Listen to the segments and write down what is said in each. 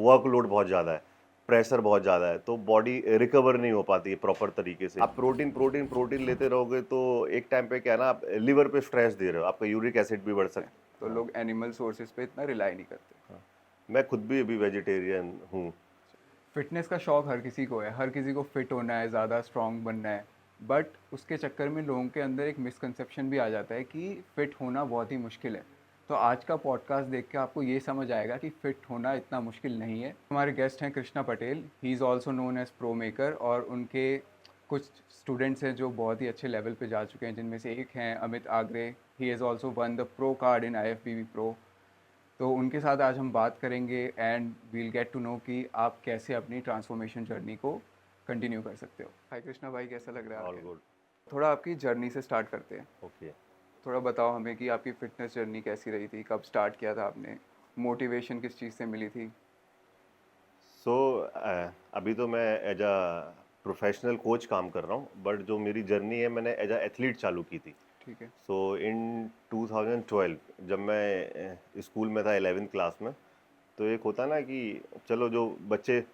Workload बहुत ज़्यादा है, प्रेशर बहुत ज़्यादा है, तो बॉडी रिकवर नहीं हो पाती है प्रॉपर तरीके से। आप प्रोटीन प्रोटीन प्रोटीन लेते रहोगे तो एक टाइम पे क्या है ना, आप लिवर पे स्ट्रेस दे रहे हो, आपका यूरिक एसिड भी बढ़ हैं। सकता तो है। हाँ, लोग एनिमल सोर्सेज पे इतना रिलाई नहीं करते। हाँ। मैं खुद भी अभी वेजिटेरियन हूँ। फिटनेस का शौक हर किसी को है, हर किसी को फिट होना है, ज़्यादा स्ट्रांग बनना है, बट उसके चक्कर में लोगों के अंदर एक मिसकंसेप्शन भी आ जाता है कि फ़िट होना बहुत ही मुश्किल है। तो आज का पॉडकास्ट देख के आपको ये समझ आएगा कि फ़िट होना इतना मुश्किल नहीं है। हमारे गेस्ट हैं Krishna Patel, he is also known as pro maker, और उनके कुछ स्टूडेंट्स हैं जो बहुत ही अच्छे लेवल पे जा चुके हैं, जिनमें से एक हैं Amit Agre. He is also one the pro card in IFBB pro. तो उनके साथ आज हम बात करेंगे and we'll get to know कि आप कैसे अपनी ट्रांसफॉर्मेशन जर्नी को कंटिन्यू कर सकते हो। हाय कृष्णा भाई, कैसा लग रहा है ऑल आके? गुड। थोड़ा आपकी जर्नी से स्टार्ट करते हैं। ओके। थोड़ा बताओ हमें कि आपकी फ़िटनेस जर्नी कैसी रही थी, कब स्टार्ट किया था आपने, मोटिवेशन किस चीज़ से मिली थी? सो अभी तो मैं एज अ प्रोफेशनल कोच काम कर रहा हूँ, बट जो मेरी जर्नी है मैंने एज अ एथलीट चालू की थी। ठीक है। सो इन 2012 जब मैं स्कूल में था 11th क्लास में, तो एक होता ना कि चलो जो बच्चे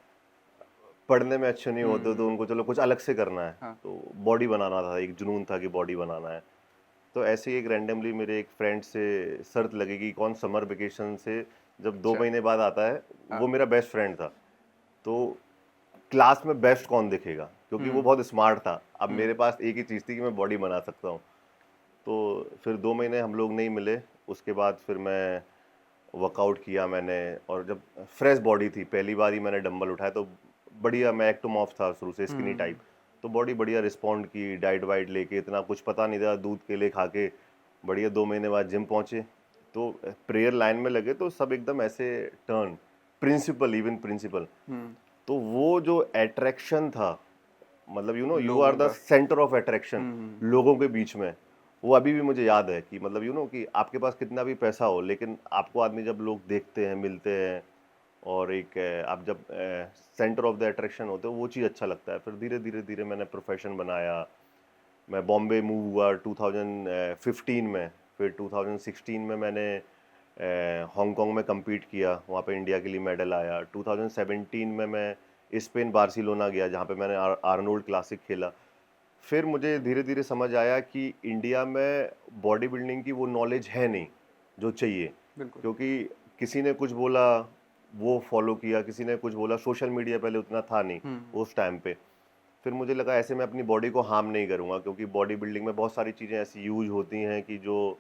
पढ़ने में अच्छे नहीं होते तो उनको चलो कुछ अलग से करना है, हाँ। तो बॉडी बनाना था, एक जुनून था कि बॉडी बनाना है। तो ऐसे ही एक रैंडमली मेरे एक फ्रेंड से शर्त लगी कि कौन समर वेकेशन से जब 2 महीने बाद आता है, वो हाँ। मेरा बेस्ट फ्रेंड था। तो क्लास में बेस्ट कौन दिखेगा, क्योंकि वो बहुत स्मार्ट था। अब मेरे पास एक ही चीज़ थी कि मैं बॉडी बना सकता हूँ। तो फिर 2 महीने हम लोग नहीं मिले। उसके बाद फिर मैं वर्कआउट किया मैंने, और जब फ्रेश बॉडी थी, पहली बार ही मैंने डंबल उठाया, तो बढ़िया, मैं एक्टोमॉर्फ था शुरू से, स्किनी टाइप, तो बॉडी बढ़िया रिस्पॉन्ड की। डाइट वाइट लेके, इतना कुछ पता नहीं था, दूध केले खा के बढ़िया 2 महीने बाद जिम पहुंचे। तो प्रेयर लाइन में लगे तो सब एकदम ऐसे टर्न, प्रिंसिपल, इवन प्रिंसिपल। तो वो जो अट्रैक्शन था, मतलब यू आर लोगों द का। सेंटर ऑफ अट्रैक्शन लोगों के बीच में, वो अभी भी मुझे याद है कि मतलब कि आपके पास कितना भी पैसा हो, लेकिन आपको आदमी जब लोग देखते हैं, मिलते हैं, और एक आप जब सेंटर ऑफ द अट्रैक्शन होते हो, वो चीज़ अच्छा लगता है। फिर धीरे धीरे धीरे मैंने प्रोफेशन बनाया। मैं बॉम्बे मूव हुआ 2015 में। फिर 2016 में मैंने हांगकांग में compete किया, वहाँ पे इंडिया के लिए मेडल आया। 2017 में मैं स्पेन बार्सिलोना गया, जहाँ पे मैंने आर्नोल्ड क्लासिक खेला। फिर मुझे धीरे धीरे समझ आया कि इंडिया में बॉडी बिल्डिंग की वो नॉलेज है नहीं जो चाहिए, बिल्कुल। क्योंकि किसी ने कुछ बोला, वो फॉलो किया, किसी ने कुछ बोला, सोशल मीडिया पहले उतना था नहीं उस टाइम पे। फिर मुझे लगा ऐसे मैं अपनी बॉडी को हार्म नहीं करूँगा, क्योंकि बॉडी बिल्डिंग में बहुत सारी चीज़ें ऐसी यूज होती हैं कि जो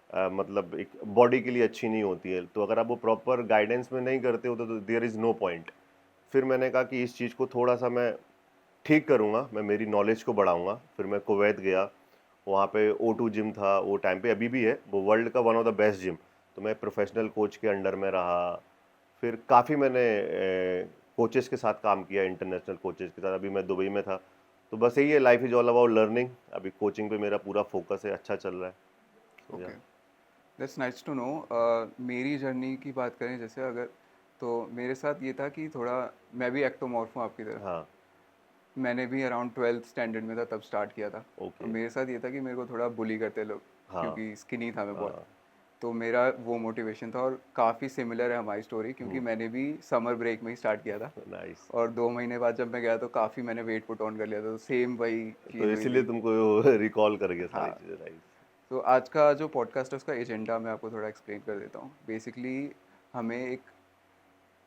मतलब एक बॉडी के लिए अच्छी नहीं होती है। तो अगर आप वो प्रॉपर गाइडेंस में नहीं करते हो तो देयर इज़ नो पॉइंट। फिर मैंने कहा कि इस चीज़ को थोड़ा सा मैं ठीक करूँगा, मैं मेरी नॉलेज को बढ़ाऊँगा। फिर मैं कुवैत गया, वहाँ पे O2 जिम था वो टाइम पे, अभी भी है, वो वर्ल्ड का one of the best gym. तो मैं प्रोफेशनल कोच के अंडर में रहा। फिर काफ़ी मैंने कोचेस के साथ काम किया, इंटरनेशनल कोचेस के साथ। अभी मैं दुबई में था। तो बस यही है, life is all about learning. अभी कोचिंग पे मेरा पूरा फोकस है, अच्छा चल रहा है। So, okay, yeah. That's nice to know. मेरी जर्नी की बात करें जैसे, अगर तो मेरे साथ ये था कि थोड़ा मैं भी एक्टोमॉर्फ हूँ आपकी तरह। हाँ। मैंने भी अराउंड 12th स्टैंडर्ड में था तब स्टार्ट किया था। और ओके। मेरे साथ ये था कि मेरे को थोड़ा बुली करते लोग, हाँ। क्योंकि स्किनी था मैं बहुत। हाँ। तो मेरा वो मोटिवेशन था, और काफ़ी सिमिलर है हमारी स्टोरी, क्योंकि मैंने भी समर ब्रेक में ही स्टार्ट किया था। नाइस। और 2 महीने बाद जब मैं गया तो काफ़ी मैंने वेट पुट ऑन कर लिया था, तो सेम वही तो चीज़ हुई इसीलिए थी। तुमको रिकॉल कर गया सारी हाँ। चीज़ें, राइट। तो आज का जो पॉडकास्ट है उसका एजेंडा मैं आपको थोड़ा एक्सप्लेन कर देता हूँ। बेसिकली हमें एक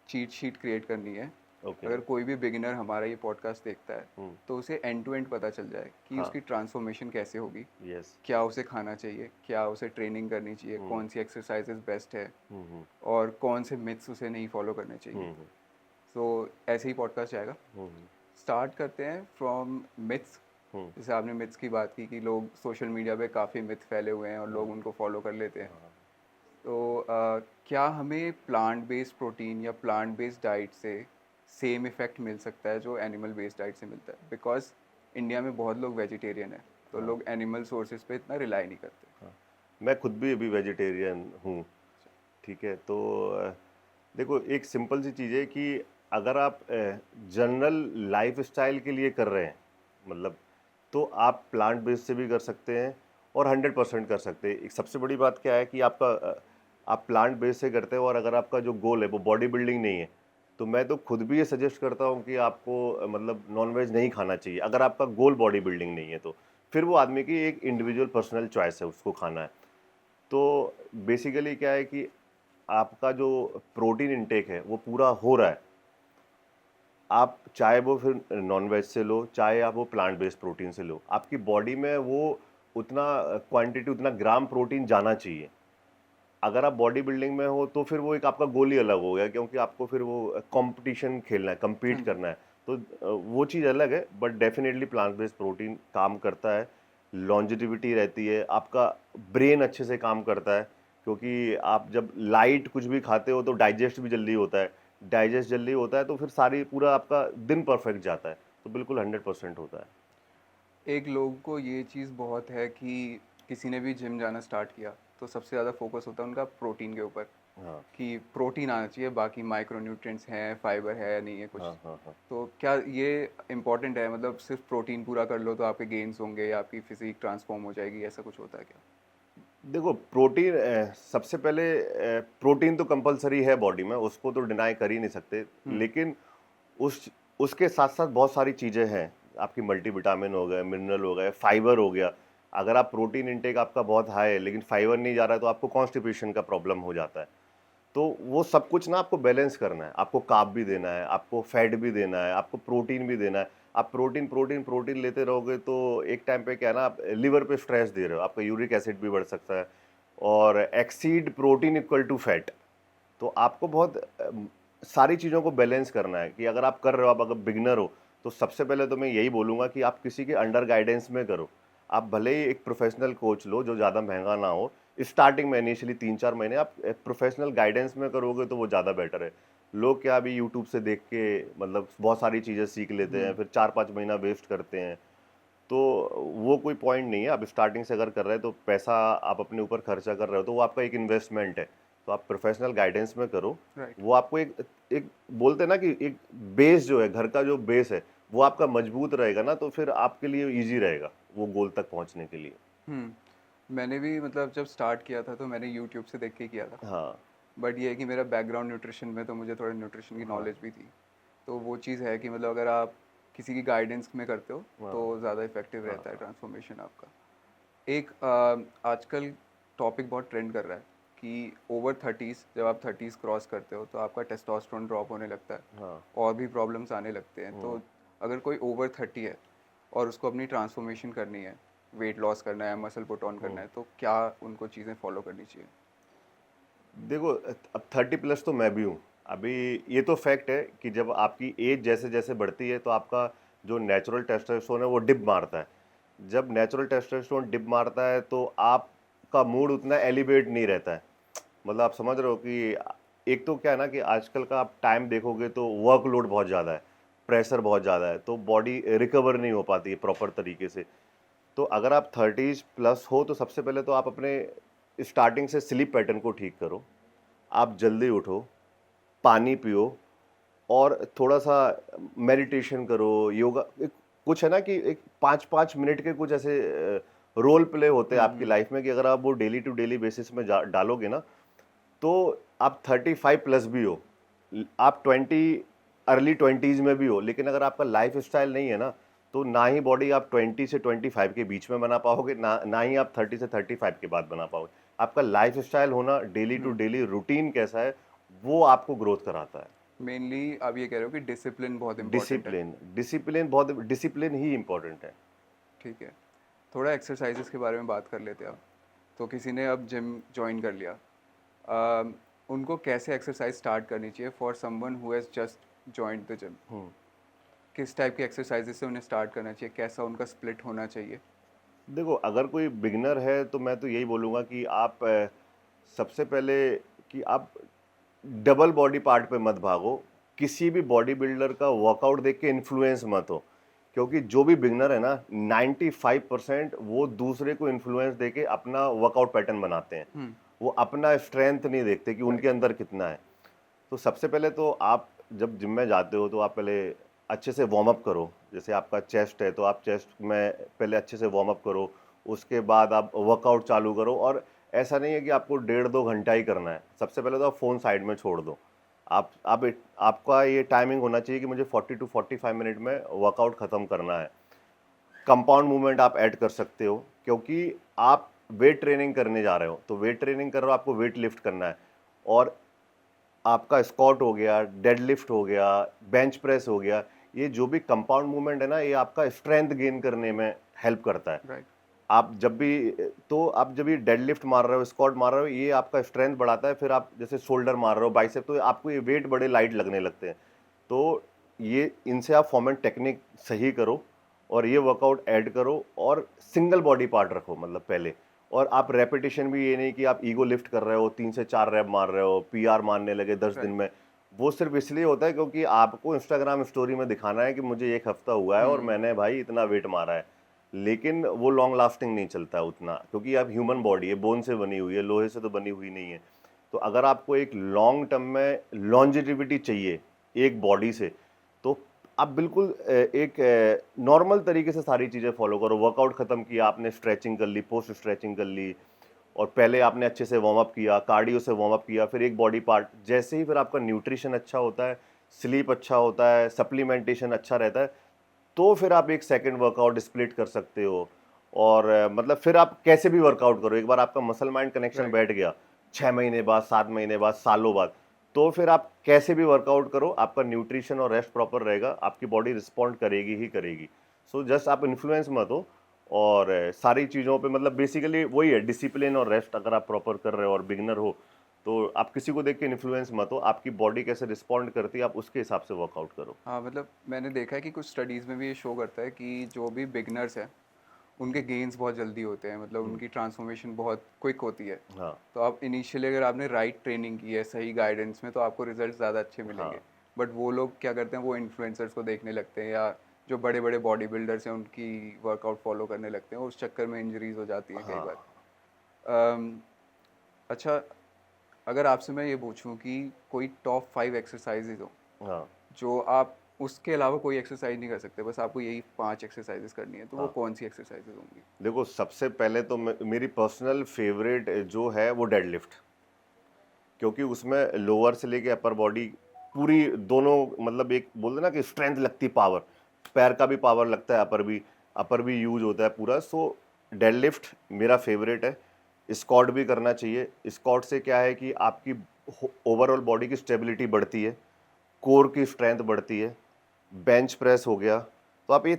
चीट शीट क्रिएट करनी है। ओके। अगर कोई भी बिगिनर हमारा ये पॉडकास्ट देखता है तो उसे एंड टू एंड पता चल जाए कि हाँ। उसकी ट्रांसफॉर्मेशन कैसे होगी, यस। क्या उसे खाना चाहिए, क्या उसे ट्रेनिंग करनी चाहिए, कौन सी एक्सरसाइजेज बेस्ट है, हम्म। और कौन से मिथ्स उसे नहीं फॉलो करने चाहिए। हम्म। सो ऐसे ही पॉडकास्ट जाएगा। हम्म। स्टार्ट करते हैं फ्रॉम मिथ्स। हम्म। जैसे आपने मिथ्स की बात की कि लोग सोशल मीडिया पे काफ़ी मिथ फैले हुए हैं और लोग उनको फॉलो कर लेते हैं। तो क्या हमें प्लांट बेस्ड प्रोटीन या प्लांट बेस्ड डाइट से सेम इफ़ेक्ट मिल सकता है जो एनिमल बेस्ड डाइट से मिलता है? बिकॉज इंडिया में बहुत लोग वेजिटेरियन है, तो हाँ। लोग एनिमल सोर्सेज पे इतना रिलाई नहीं करते। हाँ। मैं खुद भी अभी वेजिटेरियन हूँ। ठीक है, तो देखो, एक सिंपल सी चीज़ है कि अगर आप जनरल लाइफ स्टाइल के लिए कर रहे हैं, मतलब, तो आप प्लांट बेस्ड से भी कर सकते हैं और 100% कर सकते हैं। एक सबसे बड़ी बात क्या है कि आपका आप प्लांट बेस्ड से करते हो, और अगर आपका जो गोल है वो बॉडी बिल्डिंग नहीं है, तो मैं तो खुद भी ये सजेस्ट करता हूँ कि आपको मतलब नॉनवेज नहीं खाना चाहिए अगर आपका गोल बॉडी बिल्डिंग नहीं है तो। फिर वो आदमी की एक इंडिविजुअल पर्सनल चॉइस है उसको खाना है। तो बेसिकली क्या है कि आपका जो प्रोटीन इंटेक है वो पूरा हो रहा है। आप चाहे वो फिर नॉन-वेज से लो, चाहे आप वो प्लांट बेस्ड प्रोटीन से लो, आपकी बॉडी में वो उतना क्वांटिटी, उतना ग्राम प्रोटीन जाना चाहिए। अगर आप बॉडी बिल्डिंग में हो तो फिर वो एक आपका गोल ही अलग हो गया, क्योंकि आपको फिर वो कंपटीशन खेलना है, हाँ compete जी। करना है। तो वो चीज़ अलग है, but definitely plant based protein काम करता है, लॉन्जेविटी रहती है, आपका ब्रेन अच्छे से काम करता है, क्योंकि आप जब लाइट कुछ भी खाते हो तो डाइजेस्ट भी जल्दी होता है। डाइजेस्ट जल्दी होता है तो फिर सारी पूरा आपका दिन परफेक्ट जाता है। तो बिल्कुल 100% होता है। एक लोगों को ये चीज़ बहुत है कि किसी ने भी जिम जाना स्टार्ट किया तो सबसे ज़्यादा फोकस होता है उनका प्रोटीन के ऊपर, हाँ, कि प्रोटीन आना चाहिए, बाकी माइक्रोन्यूट्रिएंट्स हैं, फाइबर है या नहीं है कुछ। हाँ, हाँ, हाँ। तो क्या ये इम्पोर्टेंट है, मतलब सिर्फ प्रोटीन पूरा कर लो तो आपके गेन्स होंगे या आपकी फिजिक ट्रांसफॉर्म हो जाएगी, ऐसा कुछ होता है क्या? देखो प्रोटीन, सबसे पहले प्रोटीन तो कंपलसरी है बॉडी में, उसको तो डिनाई कर ही नहीं सकते। हुँ, लेकिन उस उसके साथ साथ बहुत सारी चीज़ें हैं। आपकी मल्टीविटामिन हो गए, मिनरल हो गए, फाइबर हो गया। अगर आप प्रोटीन इंटेक आपका बहुत हाई है लेकिन फाइबर नहीं जा रहा है तो आपको कॉन्स्टिपेशन का प्रॉब्लम हो जाता है। तो वो सब कुछ ना आपको बैलेंस करना है। आपको कार्ब भी देना है, आपको फैट भी देना है, आपको प्रोटीन भी देना है। आप प्रोटीन प्रोटीन प्रोटीन लेते रहोगे तो एक टाइम पे क्या है ना, आप लिवर पे स्ट्रेस दे रहे हो, आपका यूरिक एसिड भी बढ़ सकता है। और exceed protein equal to fat. तो आपको बहुत सारी चीज़ों को बैलेंस करना है कि अगर आप कर रहे हो, आप अगर बिगिनर हो, तो सबसे पहले तो मैं यही बोलूँगा कि आप किसी के अंडर गाइडेंस में करो। आप भले ही एक प्रोफेशनल कोच लो जो ज़्यादा महंगा ना हो, स्टार्टिंग में इनिशियली 3-4 महीने आप प्रोफेशनल गाइडेंस में करोगे तो वो ज़्यादा बेटर है। लोग क्या अभी यूट्यूब से देख के मतलब बहुत सारी चीज़ें सीख लेते हैं, हुँ, फिर 4-5 महीना वेस्ट करते हैं। तो वो कोई पॉइंट नहीं है। आप स्टार्टिंग से अगर कर रहे हैं तो पैसा आप अपने ऊपर खर्चा कर रहे हो तो वो आपका एक इन्वेस्टमेंट है। तो आप प्रोफेशनल गाइडेंस में करो। राइट। वो आपको एक एक बोलते हैं ना कि एक बेस जो है, घर का जो बेस है, वो आपका मजबूत रहेगा ना, तो फिर आपके लिए ईज़ी रहेगा वो गोल तक पहुँचने के लिए। हुँ, मैंने भी मतलब जब स्टार्ट किया था तो मैंने यूट्यूब से देख के किया था। हाँ, बट ये है कि मेरा बैकग्राउंड न्यूट्रिशन में, तो मुझे थोड़ा न्यूट्रिशन की हाँ, नॉलेज भी थी। तो वो चीज़ है कि मतलब अगर आप किसी की गाइडेंस में करते हो हाँ, तो ज़्यादा इफेक्टिव हाँ, रहता है हाँ, ट्रांसफॉर्मेशन आपका। एक आजकल टॉपिक बहुत ट्रेंड कर रहा है कि ओवर थर्टीज़, जब आप थर्टीज़ क्रॉस करते हो तो आपका टेस्टोस्टेरोन ड्रॉप होने लगता है हाँ, और भी प्रॉब्लम्स आने लगते हैं। हुँ। तो अगर कोई ओवर 30 है और उसको अपनी ट्रांसफॉर्मेशन करनी है, वेट लॉस करना है, मसल पुट ऑन करना हुँ। है, तो क्या उनको चीज़ें फॉलो करनी चाहिए? देखो अब 30 प्लस तो मैं भी हूँ। अभी ये तो फैक्ट है कि जब आपकी एज जैसे-जैसे बढ़ती है तो आपका जो नेचुरल टेस्टोस्टेरोन है वो डिप मारता है। जब नेचुरल टेस्टोस्टेरोन डिप मारता है तो आपका मूड उतना एलिवेट नहीं रहता है। मतलब आप समझ रहे हो कि एक तो क्या है ना कि आजकल का आप टाइम देखोगे तो वर्कलोड बहुत ज़्यादा है, प्रेशर बहुत ज़्यादा है, तो बॉडी रिकवर नहीं हो पाती है प्रॉपर तरीके से। तो अगर आप 30s प्लस हो तो सबसे पहले तो आप अपने स्टार्टिंग से स्लीप पैटर्न को ठीक करो। आप जल्दी उठो, पानी पियो और थोड़ा-सा मेडिटेशन करो, योगा। एक कुछ है ना कि एक 5-5 मिनट के कुछ ऐसे रोल प्ले होते हैं हुँ, आपकी हुँ। लाइफ में कि अगर आप वो डेली टू डेली बेसिस में जा डालोगे ना, तो आप 35 प्लस भी हो, आप 20 अर्ली 20s में भी हो, लेकिन अगर आपका लाइफ़स्टाइल नहीं है ना, तो ना ही बॉडी आप 20 से 25 के बीच में बना पाओगे, ना ही आप 30 से 35 के बाद बना पाओगे। आपका लाइफ़स्टाइल होना, डेली टू हुँ, डेली रूटीन कैसा है, वो आपको ग्रोथ कराता है। मेनली आप ये कह रहे हो कि डिसिप्लिन बहुत इम्पोर्टेंट है। डिसिप्लिन, डिसिप्लिन बहुत, डिसिप्लिन ही इम्पोर्टेंट है। ठीक है। थोड़ा एक्सरसाइज़ेज़ के बारे में बात कर लेते हैं अब। तो किसी ने अब जिम जॉइन कर लिया। उनको कैसे एक्सरसाइज स्टार्ट करनी चाहिए for someone who has just joined the gym? हुँ। किस टाइप की एक्सरसाइजेज़ से उन्हें स्टार्ट करना चाहिए? कैसा उनका स्प्लिट होना चाहिए? देखो, अगर कोई बिगिनर है तो मैं तो यही बोलूँगा कि आप सबसे पहले कि आप डबल बॉडी पार्ट पे मत भागो। किसी भी बॉडी बिल्डर का वर्कआउट देख के इन्फ्लुएंस मत हो। क्योंकि जो भी बिगिनर है ना, 95% वो दूसरे को इन्फ्लुएंस देके अपना वर्कआउट पैटर्न बनाते हैं। हुँ, वो अपना स्ट्रेंथ नहीं देखते कि उनके राइट। अंदर कितना है। तो सबसे पहले तो आप जब जिम में जाते हो तो आप पहले अच्छे से वार्म अप करो। जैसे आपका चेस्ट है तो आप चेस्ट में पहले अच्छे से वार्म अप करो। उसके बाद आप वर्कआउट चालू करो, और ऐसा नहीं है कि आपको 1.5-2 घंटा ही करना है। सबसे पहले तो आप फ़ोन साइड में छोड़ दो। आपका ये टाइमिंग होना चाहिए कि मुझे 40 टू 45 मिनट में वर्कआउट ख़त्म करना है। कंपाउंड मूवमेंट आप ऐड कर सकते हो, क्योंकि आप वेट ट्रेनिंग करने जा रहे हो, तो वेट ट्रेनिंग कर रहे हो, आपको वेट लिफ्ट करना है, और आपका स्क्वाट हो गया, डेडलिफ्ट हो गया, बेंच प्रेस हो गया, ये जो भी कंपाउंड मूवमेंट है ना, ये आपका स्ट्रेंथ गेन करने में हेल्प करता है। राइट। आप जब भी डेडलिफ्ट मार रहे हो, स्क्वाट मार रहे हो, ये आपका स्ट्रेंथ बढ़ाता है। फिर आप जैसे शोल्डर मार रहे हो, बाइसेप, तो आपको ये वेट बड़े लाइट लगने लगते हैं। तो ये इनसे आप फॉर्म एंड टेक्निक सही करो और ये वर्कआउट ऐड करो, और सिंगल बॉडी पार्ट रखो मतलब पहले। और आप रेपिटेशन भी ये नहीं कि आप ईगो लिफ्ट कर रहे हो, 3 से 4 रैप मार रहे हो, पीआर मारने लगे 10 दिन राइट। में। वो सिर्फ इसलिए होता है क्योंकि आपको इंस्टाग्राम स्टोरी में दिखाना है कि मुझे 1 हफ्ता हुआ है और मैंने भाई इतना वेट मारा है। लेकिन वो लॉन्ग लास्टिंग नहीं चलता है उतना, क्योंकि आप ह्यूमन बॉडी है, बोन से बनी हुई है, लोहे से तो बनी हुई नहीं है। तो अगर आपको एक लॉन्ग टर्म में लॉन्जेटिविटी चाहिए एक बॉडी से, तो आप बिल्कुल एक नॉर्मल तरीके से सारी चीज़ें फॉलो करो। वर्कआउट खत्म किया आपने, स्ट्रेचिंग कर ली, पोस्ट स्ट्रेचिंग कर ली, और पहले आपने अच्छे से वार्म अप किया, कार्डियो से वार्म अप किया, फिर एक बॉडी पार्ट। जैसे ही फिर आपका न्यूट्रिशन अच्छा होता है, स्लीप अच्छा होता है, सप्लीमेंटेशन अच्छा रहता है, तो फिर आप एक सेकंड वर्कआउट स्प्लिट कर सकते हो। और मतलब फिर आप कैसे भी वर्कआउट करो, एक बार आपका मसल माइंड कनेक्शन राइट। बैठ गया, 6 महीने बाद, 7 महीने बाद, सालों बाद, तो फिर आप कैसे भी वर्कआउट करो, आपका न्यूट्रिशन और रेस्ट प्रॉपर रहेगा, आपकी बॉडी रिस्पॉन्ड करेगी ही करेगी। सो जस्ट आप इन्फ्लुएंस मत हो, और सारी चीज़ों पे मतलब बेसिकली वही है, डिसिप्लिन और रेस्ट अगर आप प्रॉपर कर रहे हो और बिगनर हो, तो आप किसी को देख के इन्फ्लुएंस मत हो, आपकी बॉडी कैसे रिस्पॉन्ड करती है आप उसके हिसाब से वर्कआउट करो। हाँ, मतलब मैंने देखा है कि कुछ स्टडीज़ में भी ये शो करता है कि जो भी बिगनर्स हैं उनके गेन्स बहुत जल्दी होते हैं, मतलब उनकी ट्रांसफॉर्मेशन बहुत क्विक होती है। हाँ, तो आप इनिशियली अगर आपने राइट ट्रेनिंग की है सही गाइडेंस में, तो आपको रिजल्ट ज़्यादा अच्छे हाँ, मिलेंगे। बट वो लोग क्या करते हैं, वो इन्फ्लुएंसर्स को देखने लगते हैं, या जो बड़े बड़े बॉडी बिल्डर्स हैं उनकी वर्कआउट फॉलो करने लगते हैं, उस चक्कर में इंजरीज हो जाती हैं कई हाँ, बार। अम, अच्छा, अगर आपसे मैं ये पूछूं कि कोई टॉप 5 एक्सरसाइजेज हो हाँ, जो आप उसके अलावा कोई एक्सरसाइज नहीं कर सकते, बस आपको यही 5 एक्सरसाइजेज करनी है, तो वो हाँ। कौन सी एक्सरसाइजेज होंगी? देखो, सबसे पहले तो मेरी पर्सनल फेवरेट जो है वो डेडलिफ्ट, क्योंकि उसमें लोअर से लेके अपर बॉडी पूरी दोनों, मतलब एक बोलते ना कि स्ट्रेंथ लगती, पावर, पैर का भी पावर लगता है, अपर भी यूज होता है पूरा। सो डेडलिफ्ट मेरा फेवरेट है। स्क्वाट भी करना चाहिए। स्क्वाट से क्या है कि आपकी ओवरऑल बॉडी की स्टेबिलिटी बढ़ती है, कोर की स्ट्रेंथ बढ़ती है। बेंच प्रेस हो गया। तो आप ये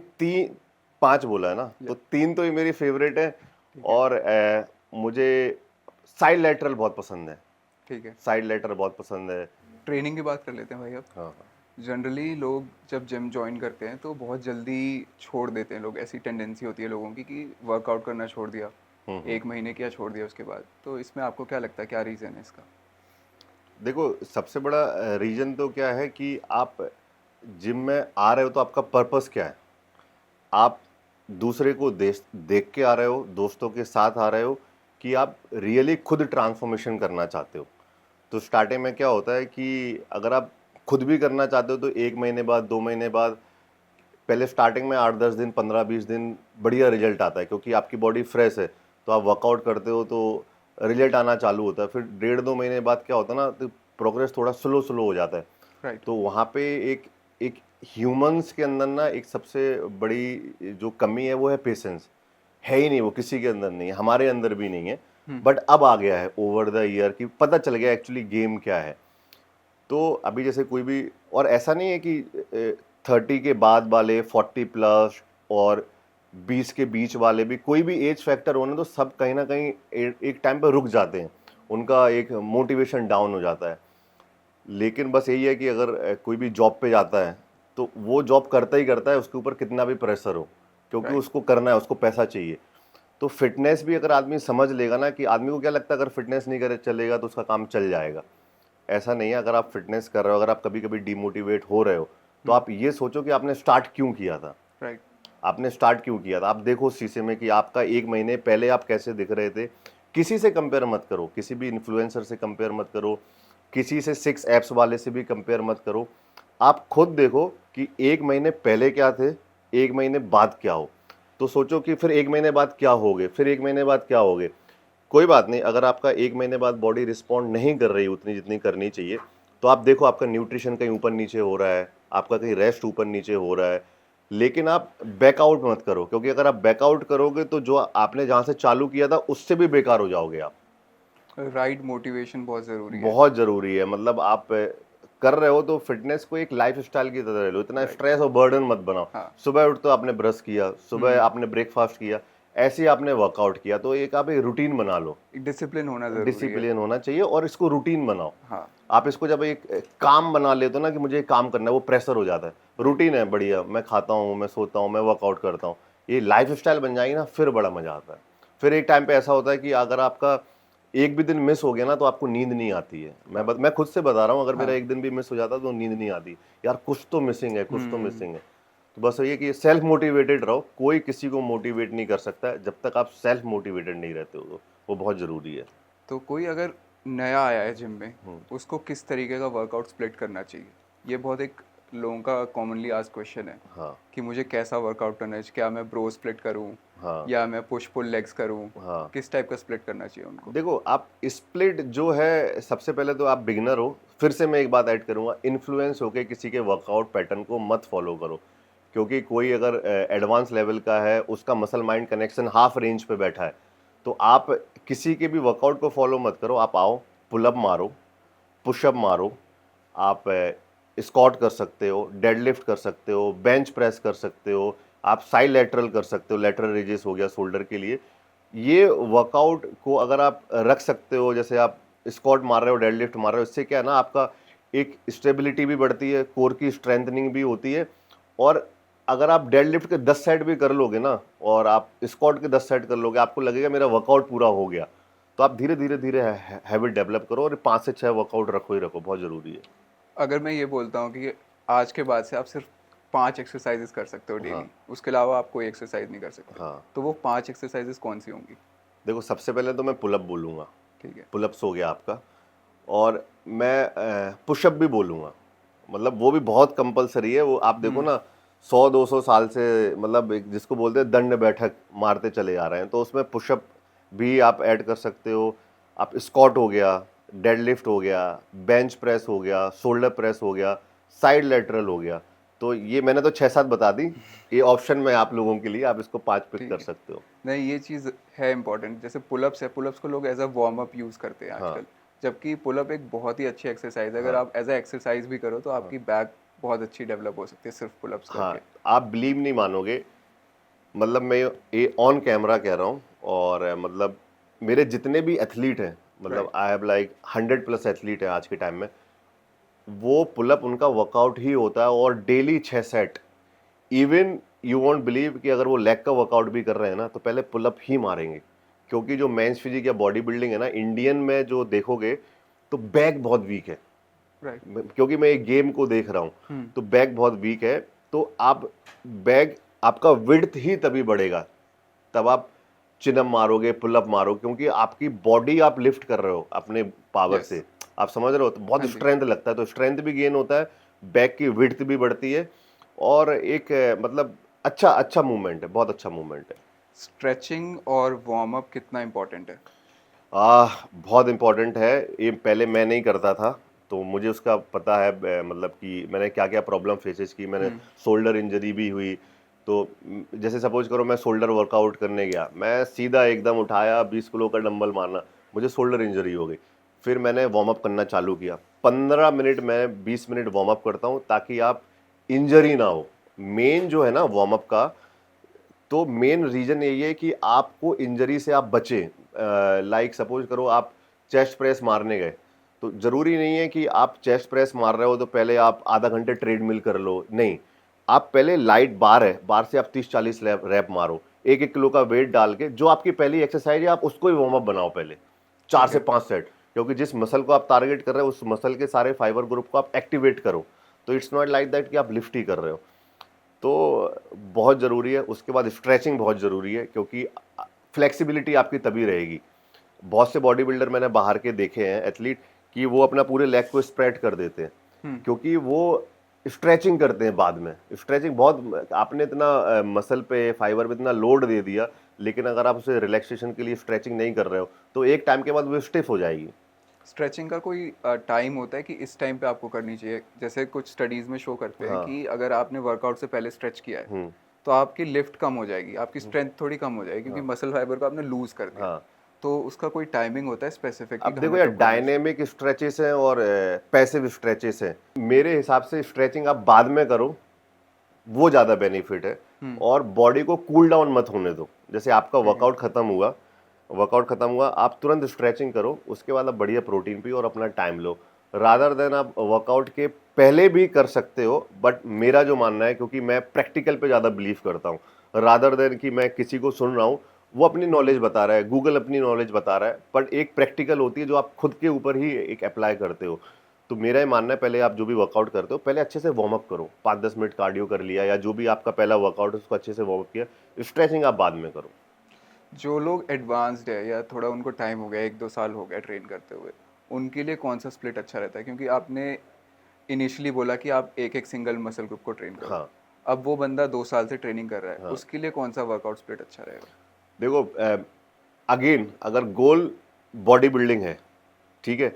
5 बोला है ना, या तो 3 तो ये मेरी फेवरेट है। ठीक है। और मुझे साइड लेटरल बहुत पसंद है। ठीक है। साइड लेटरल बहुत पसंद है। ट्रेनिंग की बात कर लेते हैं भाई अब। हाँ, जनरली लोग जब जिम ज्वाइन करते हैं तो बहुत जल्दी छोड़ देते हैं लोग, ऐसी टेंडेंसी होती है लोगों की कि वर्कआउट करना छोड़ दिया, हम्म। 1 महीने किया छोड़ दिया उसके बाद। तो इसमें आपको क्या लगता है, क्या रीज़न है इसका? देखो, सबसे बड़ा रीजन तो क्या है कि आप जिम में आ रहे हो तो आपका पर्पस क्या है? आप दूसरे को देख के आ रहे हो, दोस्तों के साथ आ रहे हो, कि आप रियली खुद ट्रांसफॉर्मेशन करना चाहते हो? तो स्टार्टिंग में क्या होता है कि अगर आप खुद भी करना चाहते हो तो 1 महीने बाद, 2 महीने बाद, पहले स्टार्टिंग में 8-10 दिन, 15-20 दिन बढ़िया रिजल्ट आता है, क्योंकि आपकी बॉडी फ्रेश है। तो आप वर्कआउट करते हो तो रिजल्ट आना चालू होता है। फिर 1.5-2 महीने बाद क्या होता है ना, तो प्रोग्रेस थोड़ा स्लो स्लो हो जाता है। राइट। तो वहाँ पे एक एक ह्यूमंस के अंदर ना एक सबसे बड़ी जो कमी है वो है पेशेंस। है ही नहीं, वो किसी के अंदर नहीं है, हमारे अंदर भी नहीं है। बट अब आ गया है ओवर द ईयर की, पता चल गया एक्चुअली गेम क्या है। तो अभी जैसे कोई भी, और ऐसा नहीं है कि 30 के बाद वाले, 40+ और 20 के बीच वाले भी, कोई भी एज फैक्टर होने तो सब कहीं ना कहीं एक टाइम पर रुक जाते हैं, उनका एक मोटिवेशन डाउन हो जाता है। लेकिन बस यही है कि अगर कोई भी जॉब पे जाता है तो वो जॉब करता ही करता है, उसके ऊपर कितना भी प्रेशर हो, क्योंकि राइट। उसको करना है, उसको पैसा चाहिए। तो फिटनेस भी अगर आदमी समझ लेगा ना, कि आदमी को क्या लगता है अगर फिटनेस नहीं करे चलेगा तो उसका काम चल जाएगा। ऐसा नहीं है। अगर आप फिटनेस कर रहे हो, अगर आप कभी कभी डिमोटिवेट हो रहे हो, तो आप ये सोचो कि आपने स्टार्ट क्यों किया था। राइट। आपने स्टार्ट क्यों किया था, आप देखो शीशे में कि आपका 1 महीने पहले आप कैसे दिख रहे थे। किसी से कंपेयर मत करो, किसी भी इन्फ्लुएंसर से कंपेयर मत करो, किसी से 6 एप्स वाले से भी कंपेयर मत करो। आप खुद देखो कि 1 महीने पहले क्या थे, 1 महीने बाद क्या हो। तो सोचो कि फिर 1 महीने बाद क्या होगे, फिर 1 महीने बाद क्या होगे। कोई बात नहीं, अगर आपका 1 महीने बाद बॉडी रिस्पॉन्ड नहीं कर रही उतनी जितनी करनी चाहिए, तो तो आप देखो आपका न्यूट्रिशन कहीं ऊपर नीचे हो रहा है, आपका कहीं रेस्ट ऊपर नीचे हो रहा है, लेकिन आप बैकआउट मत करो, क्योंकि अगर आप बैकआउट करोगे तो जो आपने जहाँ से चालू किया था उससे भी बेकार हो जाओगे आप। राइट मोटिवेशन बहुत ज़रूरी है। बहुत ज़रूरी है, मतलब आप कर रहे हो तो फिटनेस को एक लाइफस्टाइल की तरह ले लो, इतना राइट। स्ट्रेस और बर्डन मत बनाओ। हाँ। सुबह उठ तो आपने ब्रश किया, सुबह आपने ब्रेकफास्ट किया, ऐसे ही आपने वर्कआउट किया, तो एक आप एक रूटीन बना लो। एक डिसिप्लिन होना ज़रूरी है। डिसिप्लिन होना चाहिए और इसको रूटीन बनाओ। हाँ। आप इसको जब एक काम बना लेते हो ना कि मुझे एक काम करना है, वो प्रेशर हो जाता है। रूटीन है बढ़िया, मैं खाता हूँ, मैं सोता हूँ, मैं वर्कआउट करता हूँ, ये लाइफस्टाइल बन जाएगी ना, फिर बड़ा मजा आता है। फिर एक टाइम पे ऐसा होता है कि अगर आपका एक भी दिन मिस हो गया ना तो आपको नींद नहीं आती है। मैं खुद से बता रहा हूँ, अगर मेरा हाँ। एक दिन भी मिस हो जाता तो नींद नहीं आती, यार कुछ तो मिसिंग है, कुछ तो हम्म। मिसिंग है। तो बस ये कि सेल्फ मोटिवेटेड रहो, कोई किसी को मोटिवेट नहीं कर सकता है जब तक आप सेल्फ मोटिवेटेड नहीं रहते हो, तो वो बहुत ज़रूरी है। तो कोई अगर नया आया है जिम में, हम्म। उसको किस तरीके का वर्कआउट स्प्लिट करना चाहिए? ये बहुत एक लोगों का कॉमनली आस्क्ड क्वेश्चन है हाँ कि मुझे कैसा वर्कआउट करना है, क्या मैं ब्रो स्प्लिट करूं हाँ या मैं पुश पुल लेग्स करूं? हाँ। किस टाइप का स्प्लिट करना चाहिए उनको? देखो आप स्प्लिट जो है, सबसे पहले तो आप बिगिनर हो, फिर से मैं एक बात ऐड करूंगा, इन्फ्लुएंस होके किसी के वर्कआउट पैटर्न को मत फॉलो करो, क्योंकि कोई अगर एडवांस लेवल का है, उसका muscle mind connection half range पे बैठा है, तो आप किसी के भी वर्कआउट को फॉलो मत करो। आप आओ, पुलअप मारो, पुशअप मारो, आप स्क्वाट कर सकते हो, डेडलिफ्ट कर सकते हो, बेंच प्रेस कर सकते हो, आप साइड लेटरल कर सकते हो, लेटरल रेजेस हो गया शोल्डर के लिए। ये वर्कआउट को अगर आप रख सकते हो, जैसे आप स्क्वाट मार रहे हो, डेडलिफ्ट मार रहे हो, इससे क्या है ना, आपका एक स्टेबिलिटी भी बढ़ती है, कोर की स्ट्रेंथनिंग भी होती है। और अगर आप डेडलिफ्ट के 10 सेट भी कर लोगे ना, और आप स्क्वाट के 10 सेट कर लोगे, आपको लगेगा मेरा वर्कआउट पूरा हो गया। तो आप धीरे धीरे धीरे हैबिट डेवलप करो, और 5 से 6 वर्कआउट रखो ही रखो, बहुत ज़रूरी है। अगर मैं ये बोलता हूँ कि आज के बाद से आप सिर्फ 5 एक्सरसाइजेस कर सकते हो डेली, हाँ उसके अलावा आप कोई एक्सरसाइज नहीं कर सकते, हाँ। तो वो 5 एक्सरसाइजेस कौन सी होंगी? देखो सबसे पहले तो मैं पुलअप बोलूँगा, ठीक है। पुलअप्स हो गया आपका, और मैं पुशअप भी बोलूँगा, मतलब वो भी बहुत कंपलसरी है। वो आप देखो ना, 100-200 साल से, मतलब एक जिसको बोलते हैं दंड बैठक मारते चले आ रहे हैं, तो उसमें पुशअप भी आप ऐड कर सकते हो। आप स्क्वाट हो गया, डेडलिफ्ट हो गया, बेंच प्रेस हो गया, शोल्डर प्रेस हो गया, साइड लेटरल हो गया। तो ये मैंने तो 6-7 बता दी, ये ऑप्शन में आप लोगों के लिए, आप इसको 5 पिक ठीक कर है। सकते हो। नहीं, ये चीज़ है इम्पॉर्टेंट। जैसे पुलअप्स है, पुलअप्स को लोग as a warm up use करते हैं हाँ आजकल, जबकि पुलअप एक बहुत ही अच्छी एक्सरसाइज है। अगर हाँ आप एज अ एक्सरसाइज भी करो तो हाँ आपकी बैक बहुत अच्छी डेवलप हो सकती है सिर्फ पुलअप्स करके। हाँ। आप बिलीव नहीं मानोगे, मतलब मैं ये ऑन कैमरा कह रहा हूँ, और मतलब मेरे जितने भी एथलीट हैं, मतलब right. I have like 100+ athlete है आज के टाइम में, वो पुलअप उनका वर्कआउट ही होता है, और daily 6 set. Even you won't believe कि अगर वो लेग का वर्कआउट भी कर रहे हैं ना, तो पहले पुलअप ही मारेंगे, क्योंकि जो मेंस फिजिक या बॉडी बिल्डिंग है ना, इंडियन में जो देखोगे तो बैक बहुत वीक है। राइट। क्योंकि मैं एक गेम को देख रहा हूँ, तो बैक बहुत वीक है। तो आप बैक, आपका विड्थ ही तभी बढ़ेगा, तब आप चिनअप मारोगे, पुलअप मारो, क्योंकि आपकी बॉडी आप लिफ्ट कर रहे हो अपने पावर यस। से। आप समझ रहे हो, तो बहुत हाँ जी। स्ट्रेंथ लगता है, तो स्ट्रेंथ भी गेन होता है, बैक की विड्थ भी बढ़ती है, और एक मतलब अच्छा अच्छा मूवमेंट है, बहुत अच्छा मूवमेंट है। स्ट्रेचिंग और वार्म अप कितना इम्पोर्टेंट है? बहुत इम्पोर्टेंट है। ये पहले मैं नहीं करता था, तो मुझे उसका पता है, मतलब कि मैंने क्या क्या प्रॉब्लम फेसेस की। मैंने शोल्डर इंजरी भी हुई, तो जैसे सपोज करो मैं शोल्डर वर्कआउट करने गया, मैं सीधा एकदम उठाया 20 किलो का डंबल मारना, मुझे शोल्डर इंजरी हो गई। फिर मैंने वार्म अप करना चालू किया, 15 मिनट में 20 मिनट वार्म अप करता हूँ, ताकि आप इंजरी ना हो। मेन जो है ना वार्म अप का, तो मेन रीजन यही है कि आपको इंजरी से आप बचे। लाइक सपोज करो आप चेस्ट प्रेस मारने गए, तो जरूरी नहीं है कि आप चेस्ट प्रेस मार रहे हो तो पहले आप आधा घंटे ट्रेडमिल कर लो, नहीं। आप पहले लाइट बार है, बार से आप 30-40 रैप मारो, 1-1 किलो का वेट डाल के, जो आपकी पहली एक्सरसाइज है आप उसको ही वार्म अप बनाओ पहले, 4 ठीक से है। 5 सेट। क्योंकि जिस मसल को आप टारगेट कर रहे हो, उस मसल के सारे फाइबर ग्रुप को आप एक्टिवेट करो। तो इट्स नॉट लाइक दैट कि आप लिफ्ट ही कर रहे हो। तो बहुत ज़रूरी है। उसके बाद स्ट्रेचिंग बहुत ज़रूरी है, क्योंकि फ्लेक्सिबिलिटी आपकी तभी रहेगी। बहुत से बॉडी बिल्डर मैंने बाहर के देखे हैं एथलीट, कि वो अपना पूरे लेग को स्प्रेड कर देते हैं, क्योंकि वो स्ट्रेचिंग करते हैं बाद में। स्ट्रेचिंग बहुत, आपने इतना मसल पे, फाइबर पे इतना लोड दे दिया, लेकिन अगर आप उसे रिलैक्सेशन के लिए स्ट्रेचिंग नहीं कर रहे हो, तो एक टाइम के बाद वो स्टिफ हो जाएगी। स्ट्रेचिंग का कोई टाइम होता है कि इस टाइम पे आपको करनी चाहिए? जैसे कुछ स्टडीज़ में शो करते हैं हाँ। कि अगर आपने वर्कआउट से पहले स्ट्रेच किया है, हुँ। तो आपकी लिफ्ट कम हो जाएगी, आपकी स्ट्रेंथ थोड़ी कम हो जाएगी क्योंकि हाँ। मसल फाइबर को आपने लूज़ कर दिया। हाँ। तो उसका कोई टाइमिंग होता है स्पेसिफिक कि अब देखो हमें यार, कब करना चाहिए? डायनेमिक स्ट्रेचेस हैं और पैसिव स्ट्रेचेस हैं। मेरे हिसाब से स्ट्रेचिंग आप बाद में करो, वो ज़्यादा बेनिफिट है। हुँ, और बॉडी को कूल डाउन मत होने दो। जैसे आपका ठीक है। वर्कआउट खत्म हुआ, आप तुरंत स्ट्रेचिंग करो, उसके बाद आप बढ़िया प्रोटीन पियो और अपना टाइम लो। रादर देन आप वर्कआउट के पहले भी कर सकते हो, बट मेरा जो मानना है, क्योंकि मैं प्रैक्टिकल पे ज़्यादा बिलीव करता हूँ, रादर देन कि मैं किसी को सुन रहा हूँ, वो अपनी नॉलेज बता रहा है, गूगल अपनी नॉलेज बता रहा है, बट एक प्रैक्टिकल होती है जो आप खुद के ऊपर ही एक अप्लाई करते हो। तो मेरा ये मानना है, पहले आप जो भी वर्कआउट करते हो, पहले अच्छे से वार्म अप करो, 5-10 मिनट कार्डियो कर लिया, या जो भी आपका पहला वर्कआउट है उसको अच्छे से वार्म अप किया, स्ट्रेचिंग आप बाद में करो। जो लोग एडवांस्ड है या थोड़ा उनको टाइम हो गया, 1-2 साल हो गया ट्रेन करते हुए, उनके लिए कौन-सा स्प्लिट अच्छा रहता है? क्योंकि आपने इनिशियली बोला कि आप एक-एक सिंगल मसल ग्रुप को ट्रेन करो। हाँ। अब वो बंदा 2 साल से ट्रेनिंग कर रहा है, हाँ। उसके लिए कौन-सा वर्कआउट स्प्लिट अच्छा रहेगा? देखो, अगेन अगर गोल बॉडी बिल्डिंग है, ठीक है,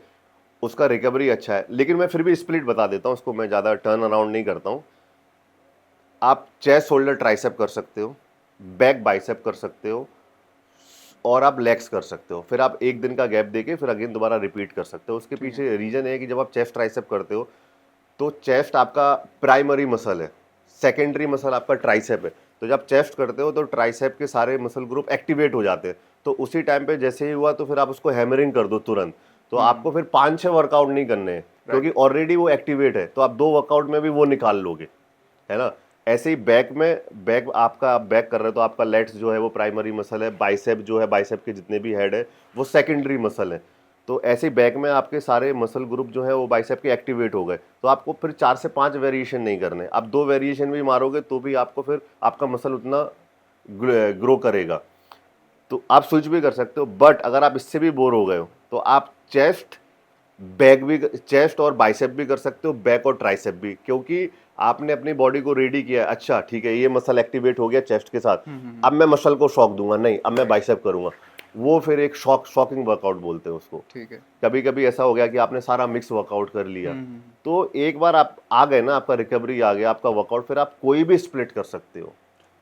उसका रिकवरी अच्छा है, लेकिन मैं फिर भी स्प्लिट बता देता हूँ, उसको मैं ज़्यादा टर्न अराउंड नहीं करता हूँ। आप चेस्ट, शोल्डर, ट्राइसेप कर सकते हो, बैक बाइसेप कर सकते हो, और आप लेग्स कर सकते हो। फिर आप एक दिन का गैप देके फिर अगेन दोबारा रिपीट कर सकते हो। उसके ठीक है। पीछे रीजन है कि जब आप चेस्ट ट्राइसेप करते हो, तो चेस्ट आपका प्राइमरी मसल है, सेकेंडरी मसल आपका ट्राइसेप है। तो जब चेस्ट करते हो तो ट्राइसेप के सारे मसल ग्रुप एक्टिवेट हो जाते हैं। तो उसी टाइम पे जैसे ही हुआ, तो फिर आप उसको हैमरिंग कर दो तुरंत। तो आपको फिर 5-6 वर्कआउट नहीं करने हैं, क्योंकि राइट। ऑलरेडी वो एक्टिवेट है, तो आप 2 वर्कआउट में भी वो निकाल लोगे, है ना। ऐसे ही बैक में, बैक आपका, आप बैक कर रहे हो तो आपका लेट्स जो है वो प्राइमरी मसल है, बाइसेप जो है, बाइसेप के जितने भी हेड है वो सेकेंडरी मसल है। तो ऐसे ही बैक में आपके सारे मसल ग्रुप जो है वो बाइसेप के एक्टिवेट हो गए। तो आपको फिर 4 से 5 वेरिएशन नहीं करने, आप 2 वेरिएशन भी मारोगे तो भी आपको फिर आपका मसल उतना ग्रो करेगा। तो आप स्विच भी कर सकते हो, बट अगर आप इससे भी बोर हो गए हो तो आप चेस्ट और बाइसेप भी कर सकते हो, बैक और ट्राइसेप भी, क्योंकि आपने अपनी बॉडी को रेडी किया है। अच्छा ठीक है, ये मसल एक्टिवेट हो गया चेस्ट के साथ, अब मैं मसल को शॉक दूंगा नहीं, अब मैं राइट। बाइसेप करूंगा। वो फिर एक शॉकिंग वर्कआउट बोलते हैं उसको। ठीक है। कभी कभी ऐसा हो गया कि आपने सारा मिक्स वर्कआउट कर लिया, हुँ, हुँ, हुँ। तो एक बार आप आ गए ना, आपका रिकवरी आ गया, आपका वर्कआउट, फिर आप कोई भी स्प्लिट कर सकते हो।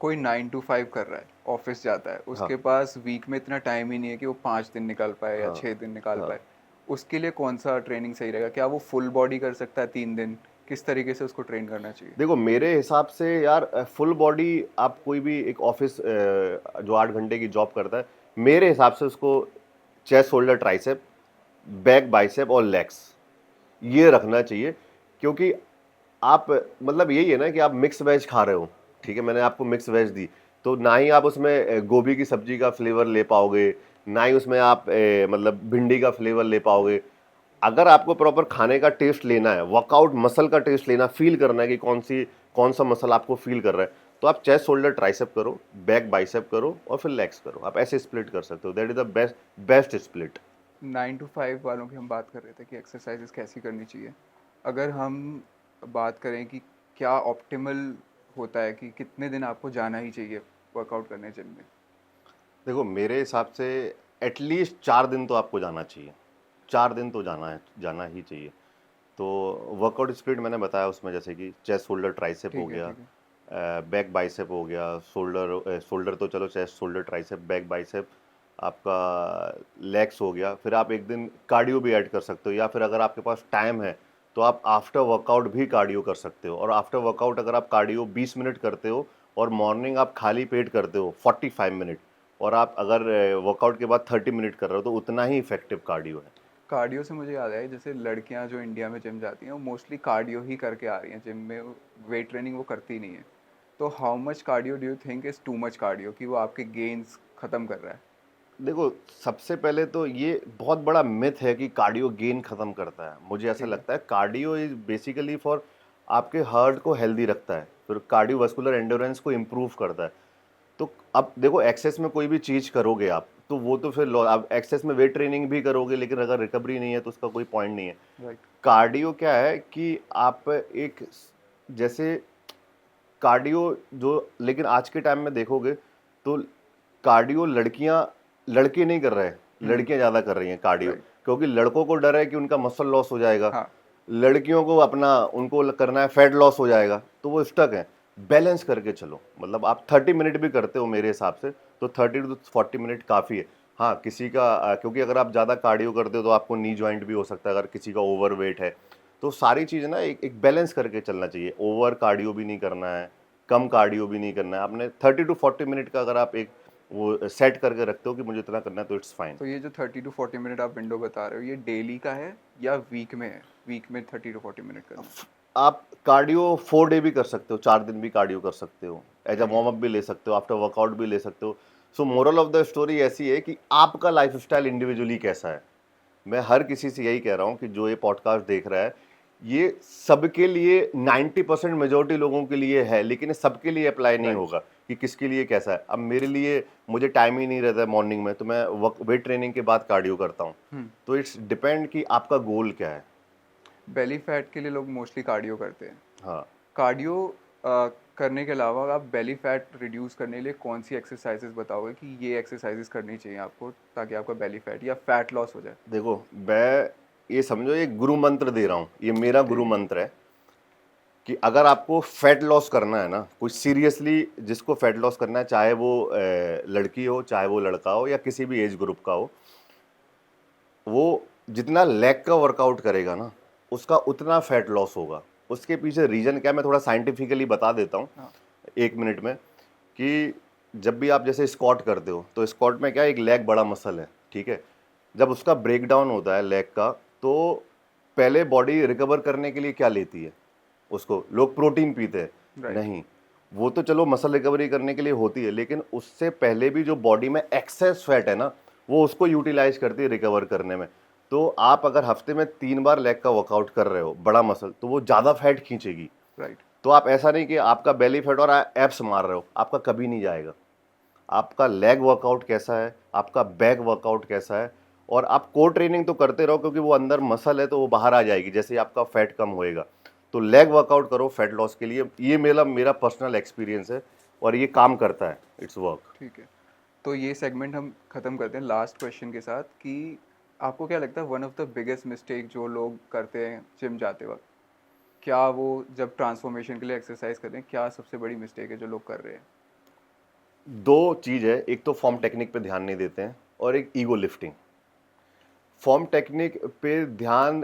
कोई 9 टू 5 कर रहा है, ऑफ़िस जाता है, हाँ। उसके पास वीक में इतना टाइम ही नहीं है कि वो 5 दिन निकाल पाए या हाँ। 6 दिन निकाल हाँ। पाए। उसके लिए कौन-सा ट्रेनिंग सही रहेगा? क्या वो फुल बॉडी कर सकता है 3 दिन? किस तरीके से उसको ट्रेन करना चाहिए? देखो मेरे हिसाब से यार, फुल बॉडी, आप कोई भी एक ऑफिस जो 8 घंटे की जॉब करता है, मेरे हिसाब से उसको chest, shoulder, tricep, back, bicep और लेग्स, ये रखना चाहिए। क्योंकि आप, मतलब यही है ना कि आप मिक्स वेज खा रहे हो, ठीक है, मैंने आपको मिक्स वेज दी, तो ना ही आप उसमें गोभी की सब्जी का फ्लेवर ले पाओगे, ना ही उसमें आप मतलब भिंडी का फ्लेवर ले पाओगे। अगर आपको प्रॉपर खाने का टेस्ट लेना है, वर्कआउट मसल का टेस्ट लेना, फील करना है कि कौन सा मसल आपको फील कर रहा है, तो आप चेस्ट, शोल्डर, ट्राइसेप करो, बैक बाइसेप करो और फिर लेग्स करो। आप ऐसे स्प्लिट कर सकते हो, that is the best split. 9 to 5 वालों की हम बात कर रहे थे कि एक्सरसाइज़ेज़ कैसी करनी चाहिए। अगर हम बात करें कि क्या ऑप्टिमल होता है कि कितने दिन आपको जाना ही चाहिए वर्कआउट करने जिम में? देखो मेरे हिसाब से एटलीस्ट 4 दिन तो आपको जाना चाहिए, 4 दिन तो जाना ही चाहिए। तो वर्कआउट स्प्लिट मैंने बताया, उसमें जैसे कि चेस्ट, शोल्डर, ट्राइसेप हो ठीक है, गया, ठीक है। बैक बाइसेप हो गया, शोल्डर तो चलो, chest, shoulder, tricep, back bicep, आपका लेग्स हो गया। फिर आप एक दिन कार्डियो भी ऐड कर सकते हो, या फिर अगर आपके पास टाइम है तो आप आफ्टर वर्कआउट भी कार्डियो कर सकते हो। और आफ्टर वर्कआउट अगर आप कार्डियो 20 मिनट करते हो और मॉर्निंग आप खाली पेट करते हो 45 मिनट, और आप अगर वर्कआउट के बाद 30 मिनट कर रहे हो, तो उतना ही इफेक्टिव कार्डियो है। कार्डियो से मुझे याद आया, जैसे लड़कियां जो इंडिया में जिम जाती हैं वो मोस्टली कार्डियो ही करके आ रही हैं जिम में, वेट ट्रेनिंग वो करती नहीं है। तो how much cardio do you think is too much cardio कि वो आपके गेन्स ख़त्म कर रहा है? देखो, सबसे पहले तो ये बहुत बड़ा मिथ है कि कार्डियो गेन खत्म करता है। मुझे ऐसा ठीक है। लगता है कार्डियो इज बेसिकली फॉर, आपके हार्ट को हेल्दी रखता है, फिर कार्डियोवास्कुलर एंडोरेंस को इम्प्रूव करता है। तो अब देखो, एक्सेस में कोई भी चीज़ करोगे आप, तो वो तो फिर आप एक्सेस में वेट ट्रेनिंग भी करोगे, लेकिन अगर रिकवरी नहीं है तो उसका कोई पॉइंट नहीं है। राइट। कार्डियो क्या है कि आप एक, जैसे कार्डियो जो, लेकिन आज के टाइम में देखोगे तो कार्डियो लड़के नहीं कर रहे हैं, हम्म। लड़कियां ज़्यादा कर रही हैं कार्डियो। राइट। क्योंकि लड़कों को डर है कि उनका मसल लॉस हो जाएगा, हाँ लड़कियों को अपना उनको करना है फैट लॉस हो जाएगा, तो वो स्टक है। बैलेंस करके चलो, मतलब आप 30 मिनट भी करते हो मेरे हिसाब से तो 30 टू 40 मिनट काफ़ी है। हाँ किसी का क्योंकि अगर आप ज़्यादा कार्डियो करते हो तो आपको नी जॉइंट भी हो सकता है, अगर किसी का ओवर वेट है तो सारी चीज़ ना एक बैलेंस करके चलना चाहिए। ओवर कार्डियो भी नहीं करना है, कम कार्डियो भी नहीं करना है। आपने 30 टू 40 मिनट का अगर आप एक वो सेट करके रखते हो कि मुझे इतना करना है तो इट्स फाइन। तो ये जो 30 टू 40 मिनट आप विंडो बता रहे हो, ये डेली का है या वीक में है? वीक में 30 टू 40 मिनट करना है? आप कार्डियो 4 डे भी कर सकते हो, 4 दिन भी कार्डियो कर सकते हो, as a Right. Warm up भी ले सकते हो, आफ्टर वर्कआउट भी ले सकते हो। सो मोरल ऑफ द स्टोरी ऐसी है कि आपका लाइफस्टाइल इंडिविजुअली कैसा है। मैं हर किसी से यही कह रहा हूँ कि जो ये पॉडकास्ट देख रहा है, ये सबके लिए 90% मेजोरिटी लोगों के लिए है, लेकिन ये सबके लिए अप्लाई नहीं Right. होगा कि किसके लिए कैसा है। अब मेरे लिए मुझे टाइम ही नहीं रहता है मॉर्निंग में, तो मैं वेट ट्रेनिंग के बाद कार्डियो करता हूँ। तो इट्स डिपेंड कि आपका गोल क्या है। बेली फैट के लिए लोग मोस्टली कार्डियो करते हैं। हाँ, कार्डियो करने के अलावा आप बेली फैट रिड्यूस करने के लिए कौन सी एक्सरसाइजेज बताओगे कि ये एक्सरसाइजेज करनी चाहिए आपको ताकि आपका बेली फैट या फैट लॉस हो जाए? देखो मैं ये समझो ये गुरु मंत्र दे रहा हूँ, ये मेरा गुरु ठीक। मंत्र है कि अगर आपको फैट लॉस करना है ना, कोई सीरियसली जिसको फैट लॉस करना है, चाहे वो लड़की हो चाहे वो लड़का हो या किसी भी एज ग्रुप का हो, वो जितना लेग का वर्कआउट करेगा ना उसका उतना फैट लॉस होगा। उसके पीछे रीजन क्या है मैं थोड़ा साइंटिफिकली बता देता हूँ हाँ 1 मिनट में। कि जब भी आप जैसे स्क्वाट करते हो तो स्क्वाट में क्या है, एक लेग बड़ा मसल है, ठीक है। जब उसका ब्रेक डाउन होता है लेग का, तो पहले बॉडी रिकवर करने के लिए क्या लेती है, उसको लोग प्रोटीन पीते हैं, राइट। नहीं वो तो चलो मसल रिकवरी करने के लिए होती है, लेकिन उससे पहले भी जो बॉडी में एक्सेस फैट है ना वो उसको यूटिलाइज करती है रिकवर करने में। तो आप अगर हफ्ते में 3 बार लेग का वर्कआउट कर रहे हो बड़ा मसल, तो वो ज़्यादा फैट खींचेगी। राइट। तो आप ऐसा नहीं कि आपका बेली फैट और एब्स मार रहे हो, आपका कभी नहीं जाएगा। आपका लेग वर्कआउट कैसा है, आपका बैक वर्कआउट कैसा है, और आप कोर ट्रेनिंग तो करते रहो क्योंकि वो अंदर मसल है तो वो बाहर आ जाएगी जैसे ही आपका फैट कम होएगा। तो लेग वर्कआउट करो फैट लॉस के लिए, ये मेरा पर्सनल एक्सपीरियंस है और ये काम करता है, इट्स वर्क। ठीक है, तो ये सेगमेंट हम ख़त्म करते हैं लास्ट क्वेश्चन के साथ कि आपको क्या लगता है one of the biggest mistake जो लोग करते हैं जिम जाते वक्त, क्या वो जब ट्रांसफॉर्मेशन के लिए एक्सरसाइज करते हैं, क्या सबसे बड़ी मिस्टेक है जो लोग कर रहे हैं? दो चीज़ है, एक तो फॉर्म टेक्निक पे ध्यान नहीं देते हैं और एक ईगो लिफ्टिंग। फॉर्म टेक्निक पे ध्यान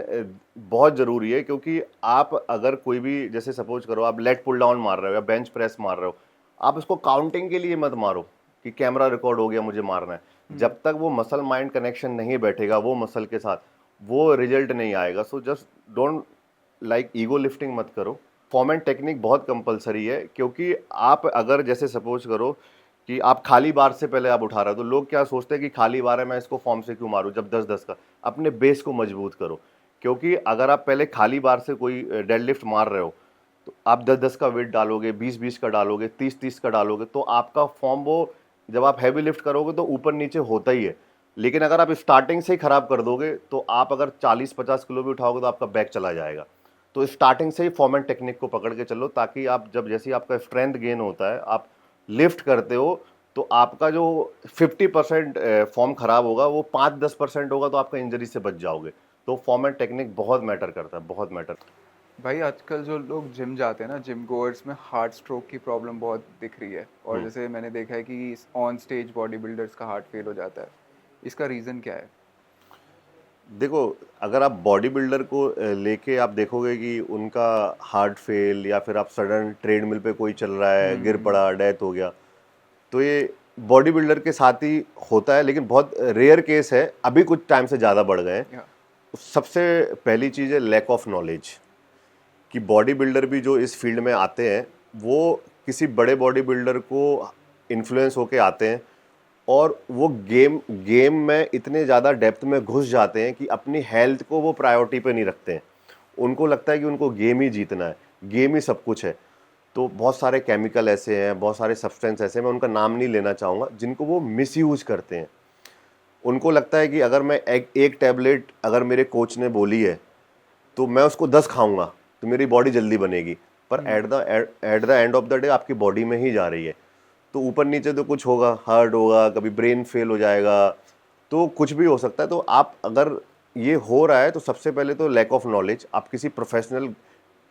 बहुत ज़रूरी है, क्योंकि आप अगर कोई भी जैसे सपोज करो आप लेट पुल डाउन मार रहे हो या बेंच प्रेस मार रहे हो, आप इसको काउंटिंग के लिए मत मारो कि कैमरा रिकॉर्ड हो गया मुझे मारना है। जब तक वो मसल माइंड कनेक्शन नहीं बैठेगा वो मसल के साथ, वो रिजल्ट नहीं आएगा। So just don't like ego lifting मत करो। फॉर्म एंड टेक्निक बहुत कंपलसरी है, क्योंकि आप अगर जैसे सपोज करो कि आप खाली बार से पहले आप उठा रहे हो, तो लोग क्या सोचते हैं कि खाली बार है मैं इसको फॉर्म से क्यों मारूं जब 10-10 का। अपने बेस को मजबूत करो, क्योंकि अगर आप पहले खाली बार से कोई डेडलिफ्ट मार रहे हो तो आप 10-10 का वेट डालोगे, 20-20 का डालोगे, 30-30 का डालोगे, तो आपका फॉर्म वो जब आप हैवी लिफ्ट करोगे तो ऊपर नीचे होता ही है। लेकिन अगर आप स्टार्टिंग से ही खराब कर दोगे तो आप अगर 40-50 किलो भी उठाओगे तो आपका बैक चला जाएगा। तो स्टार्टिंग से ही फॉर्म एंड टेक्निक को पकड़ के चलो, ताकि आप जब जैसे ही आपका स्ट्रेंथ गेन होता है, आप लिफ्ट करते हो, तो आपका जो 50% फॉर्म खराब होगा वो 5-10% होगा, तो आपका इंजरी से बच जाओगे। तो फॉर्म एंड टेक्निक बहुत मैटर करता है, बहुत मैटर। भाई आजकल जो लोग जिम जाते हैं ना, जिम गोअर्स में हार्ट स्ट्रोक की प्रॉब्लम बहुत दिख रही है, और जैसे मैंने देखा है कि ऑन स्टेज बॉडी बिल्डर्स का हार्ट फेल हो जाता है, इसका रीज़न क्या है? देखो अगर आप बॉडी बिल्डर को लेके आप देखोगे कि उनका हार्ट फेल या फिर आप सडन ट्रेडमिल पे कोई चल रहा है गिर पड़ा डेथ हो गया, तो ये बॉडी बिल्डर के साथ ही होता है, लेकिन बहुत रेयर केस है। अभी कुछ टाइम से ज़्यादा बढ़ गए हैं। या सबसे पहली चीज़ है लैक ऑफ नॉलेज, कि बॉडी बिल्डर भी जो इस फील्ड में आते हैं वो किसी बड़े बॉडी बिल्डर को इन्फ्लुएंस होके आते हैं, और वो गेम में इतने ज़्यादा डेप्थ में घुस जाते हैं कि अपनी हेल्थ को वो प्रायोरिटी पे नहीं रखते हैं। उनको लगता है कि उनको गेम ही जीतना है, गेम ही सब कुछ है। तो बहुत सारे केमिकल ऐसे हैं, बहुत सारे सब्सटेंस ऐसे हैं, मैं उनका नाम नहीं लेना चाहूँगा, जिनको वो मिसयूज करते हैं। उनको लगता है कि अगर मैं एक टैबलेट अगर मेरे कोच ने बोली है तो मैं उसको 10 खाऊंगा तो मेरी बॉडी जल्दी बनेगी, पर at the end of the day आपकी बॉडी में ही जा रही है। तो ऊपर नीचे तो कुछ होगा, हार्ट होगा, कभी ब्रेन फेल हो जाएगा, तो कुछ भी हो सकता है। तो आप अगर ये हो रहा है तो सबसे पहले तो लैक ऑफ नॉलेज। आप किसी प्रोफेशनल,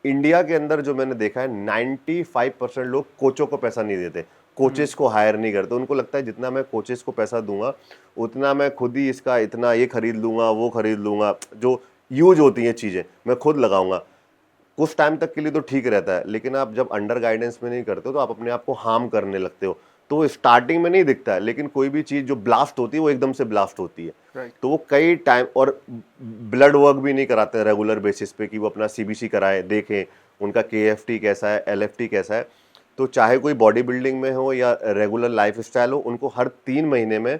इंडिया के अंदर जो मैंने देखा है 95% लोग कोचों को पैसा नहीं देते, कोचेस को हायर नहीं करते। उनको लगता है जितना मैं कोचेस को पैसा दूंगा उतना मैं खुद ही इसका इतना ये खरीद लूंगा, वो खरीद लूंगा, जो यूज होती हैं चीज़ें मैं खुद लगाऊंगा। कुछ टाइम तक के लिए तो ठीक रहता है, लेकिन आप जब अंडर गाइडेंस में नहीं करते हो तो आप अपने आप को हार्म करने लगते हो। तो वो स्टार्टिंग में नहीं दिखता है, लेकिन कोई भी चीज़ जो ब्लास्ट होती है वो एकदम से ब्लास्ट होती है। राइट। तो वो कई टाइम, और ब्लड वर्क भी नहीं कराते हैं रेगुलर बेसिस पे कि वो अपना सीबीसी कराए, देखें उनका केएफटी कैसा है, एलएफटी कैसा है। तो चाहे कोई बॉडी बिल्डिंग में हो या रेगुलर लाइफ स्टाइल हो, उनको हर 3 महीने में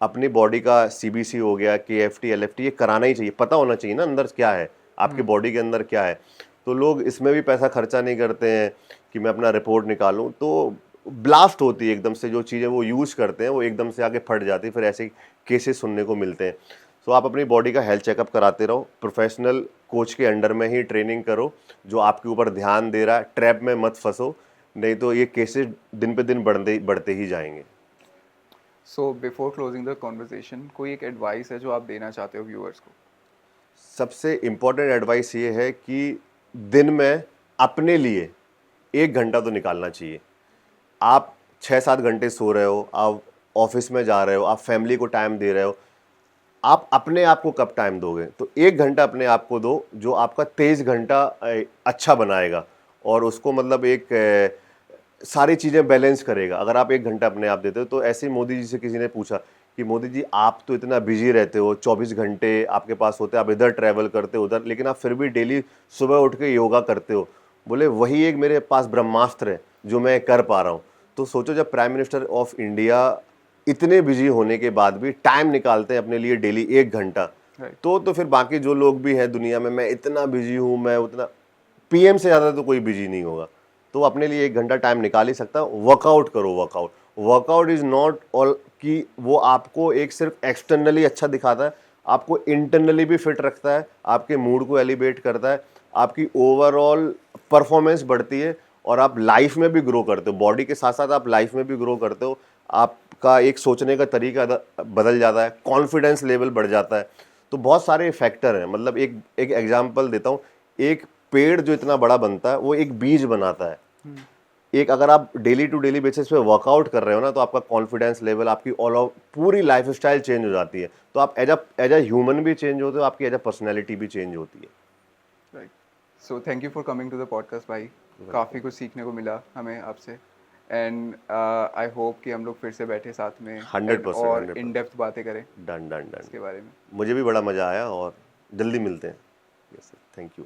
अपनी बॉडी का सीबीसी हो गया, केएफटी, एलएफटी, ये कराना ही चाहिए। पता होना चाहिए ना अंदर क्या है, आपकी बॉडी के अंदर क्या है। तो लोग इसमें भी पैसा खर्चा नहीं करते हैं कि मैं अपना रिपोर्ट निकालूं, तो ब्लास्ट होती है एकदम से। जो चीज़ें वो यूज़ करते हैं वो एकदम से आगे फट जाती है, फिर ऐसे केसेस सुनने को मिलते हैं। सो आप अपनी बॉडी का हेल्थ चेकअप कराते रहो, प्रोफेशनल कोच के अंडर में ही ट्रेनिंग करो जो आपके ऊपर ध्यान दे रहा है। ट्रैप में मत फंसो, नहीं तो ये केसेस दिन पे दिन बढ़ते ही जाएंगे। So before closing the conversation, कोई एक एडवाइस है जो आप देना चाहते हो व्यूअर्स को? सबसे इम्पोर्टेंट एडवाइस ये है कि दिन में अपने लिए 1 घंटा तो निकालना चाहिए। आप 6-7 घंटे सो रहे हो, आप ऑफिस में जा रहे हो, आप फैमिली को टाइम दे रहे हो, आप अपने आप को कब टाइम दोगे? तो 1 घंटा अपने आप को दो जो आपका 23 घंटा अच्छा बनाएगा, और उसको मतलब एक सारी चीज़ें बैलेंस करेगा। अगर आप 1 घंटा अपने आप देते हो तो ऐसे ही मोदी जी से किसी ने पूछा कि मोदी जी आप तो इतना बिजी रहते हो, 24 घंटे आपके पास होते हैं, आप इधर ट्रैवल करते हो उधर, लेकिन आप फिर भी डेली सुबह उठ के योगा करते हो। बोले वही एक मेरे पास ब्रह्मास्त्र है जो मैं कर पा रहा हूँ। तो सोचो जब प्राइम मिनिस्टर ऑफ इंडिया इतने बिजी होने के बाद भी टाइम निकालते हैं अपने लिए डेली 1 घंटा, Right. तो फिर बाकी जो लोग भी हैं दुनिया में, मैं इतना बिजी हूँ, मैं उतना, पीएम से ज़्यादा तो कोई बिजी नहीं होगा। तो अपने लिए 1 घंटा टाइम निकाल ही सकता है। वर्कआउट करो, workout. Workout is not all कि वो आपको एक सिर्फ एक्सटर्नली अच्छा दिखाता है, आपको इंटरनली भी फिट रखता है, आपके मूड को एलिवेट करता है, आपकी ओवरऑल परफॉर्मेंस बढ़ती है, और आप लाइफ में भी ग्रो करते हो। बॉडी के साथ साथ आप लाइफ में भी ग्रो करते हो। आपका एक सोचने का तरीका बदल जाता है, कॉन्फिडेंस लेवल बढ़ जाता है। तो बहुत सारे फैक्टर हैं। मतलब एक एक एग्जांपल देता हूँ, एक पेड़ जो इतना बड़ा बनता है वो एक बीज बनाता है। एक अगर आप डेली टू डेली बेसिस पे वर्कआउट कर रहे हो ना, तो आपका कॉन्फिडेंस लेवल, आपकी पूरी लाइफ स्टाइल चेंज हो जाती है। तो आप एज अ ह्यूमन भी चेंज होते हो, आपकी एज अ पर्सनैलिटी भी चेंज होती है। Right. So thank you for coming to the podcast भाई। काफ़ी कुछ सीखने को मिला हमें आपसे, एंड आई होप कि हम लोग फिर से बैठे साथ में 100%, और 100%। इन डेप्थ बातें करें डन डन डन। इसके बारे में। मुझे भी बड़ा मज़ा आया, और जल्दी मिलते हैं। Yes, thank you.